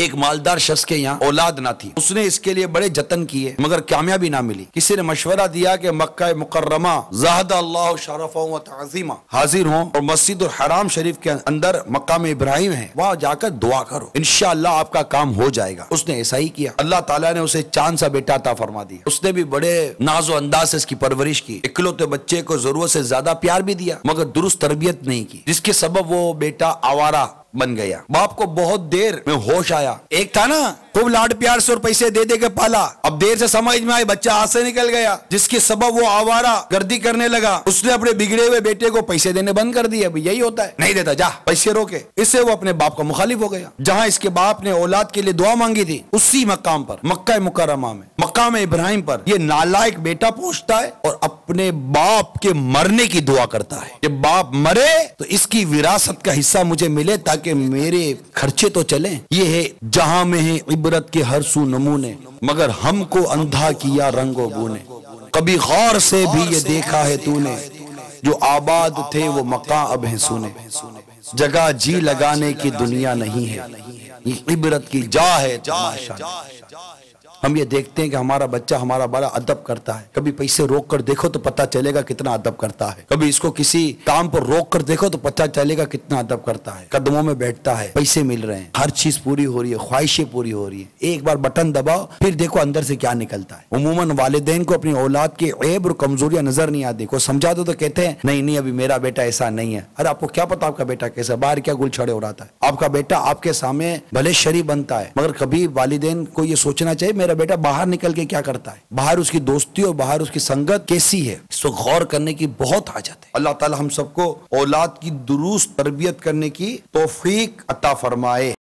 ایک مالدار شخص کے یہاں اولاد نہ تھی، اس نے اس کے لیے بڑے جتن کیے مگر کامیابی نہ ملی۔ کسی نے مشورہ دیا کہ مکہ مکرمہ زاد اللہ شرفا و تعظیما حاضر ہوں اور مسجد الحرام شریف کے اندر مقام ابراہیم ہے، وہاں جا کر دعا کرو، انشاءاللہ آپ کا کام ہو جائے گا۔ اس نے ایسا ہی کیا، اللہ تعالیٰ نے اسے چاند سا بیٹا عطا فرما دیا۔ اس نے بھی بڑے ناز و انداز سے اس کی پرورش کی، اکلوتے بچے کو ضرورت سے زیادہ پیار بھی دیا مگر درست تربیت نہیں کی، جس کے سبب وہ بیٹا آوارہ بن گیا۔ باپ کو بہت دیر میں ہوش آیا، ایک تھا نا خوب لاڈ پیار سے اور پیسے دے دے کے پالا، اب دیر سے سمجھ میں آئی بچہ ہاتھ سے نکل گیا، جس کے سبب وہ آوارہ گردی کرنے لگا۔ اس نے اپنے بگڑے ہوئے بیٹے کو پیسے دینے بند کر دیے، اب یہی ہوتا ہے، نہیں دیتا جا پیسے روکے۔ اس سے وہ اپنے باپ کا مخالف ہو گیا۔ جہاں اس کے باپ نے اولاد کے لیے دعا مانگی تھی، اسی مقام پر مکہ مکرمہ میں مقام ابراہیم پر یہ نالائق بیٹا پہنچتا ہے اور اپنے باپ کے مرنے کی دعا کرتا ہے کہ باپ مرے تو اس کی وراثت کا حصہ مجھے ملے تاکہ میرے خرچے تو چلیں۔ یہ ہے جہاں میں ہے عبرت کے ہر سو نمونے، مگر ہم کو اندھا کیا رنگ و بو نے۔ کبھی غور سے بھی یہ دیکھا ہے تو نے، جو آباد تھے وہ مقام اب ہیں سونے۔ جگہ جی لگانے کی دنیا نہیں ہے، یہ عبرت کی جا ہے تماشا۔ ہم یہ دیکھتے ہیں کہ ہمارا بچہ ہمارا بڑا ادب کرتا ہے، کبھی پیسے روک کر دیکھو تو پتہ چلے گا کتنا ادب کرتا ہے، کبھی اس کو کسی کام پر روک کر دیکھو تو پتہ چلے گا کتنا ادب کرتا ہے، قدموں میں بیٹھتا ہے، پیسے مل رہے ہیں، ہر چیز پوری ہو رہی ہے، خواہشیں پوری ہو رہی ہیں، ایک بار بٹن دباؤ پھر دیکھو اندر سے کیا نکلتا ہے۔ عموماً والدین کو اپنی اولاد کے عیب اور کمزوریاں نظر نہیں آتی، کوئی سمجھا دو تو کہتے ہیں نہیں ابھی میرا بیٹا ایسا نہیں ہے۔ ارے آپ کو کیا پتا آپ کا بیٹا کیسا، باہر کیا گل چھڑے اڑاتا ہے؟ آپ کا بیٹا آپ کے سامنے بھلے شریف بنتا ہے مگر کبھی والدین کو یہ سوچنا چاہیے میرا بیٹا باہر نکل کے کیا کرتا ہے، باہر اس کی دوستی اور باہر اس کی سنگت کیسی ہے، اس کو غور کرنے کی بہت حاجت ہے۔ اللہ تعالی ہم سب کو اولاد کی درست تربیت کرنے کی توفیق عطا فرمائے۔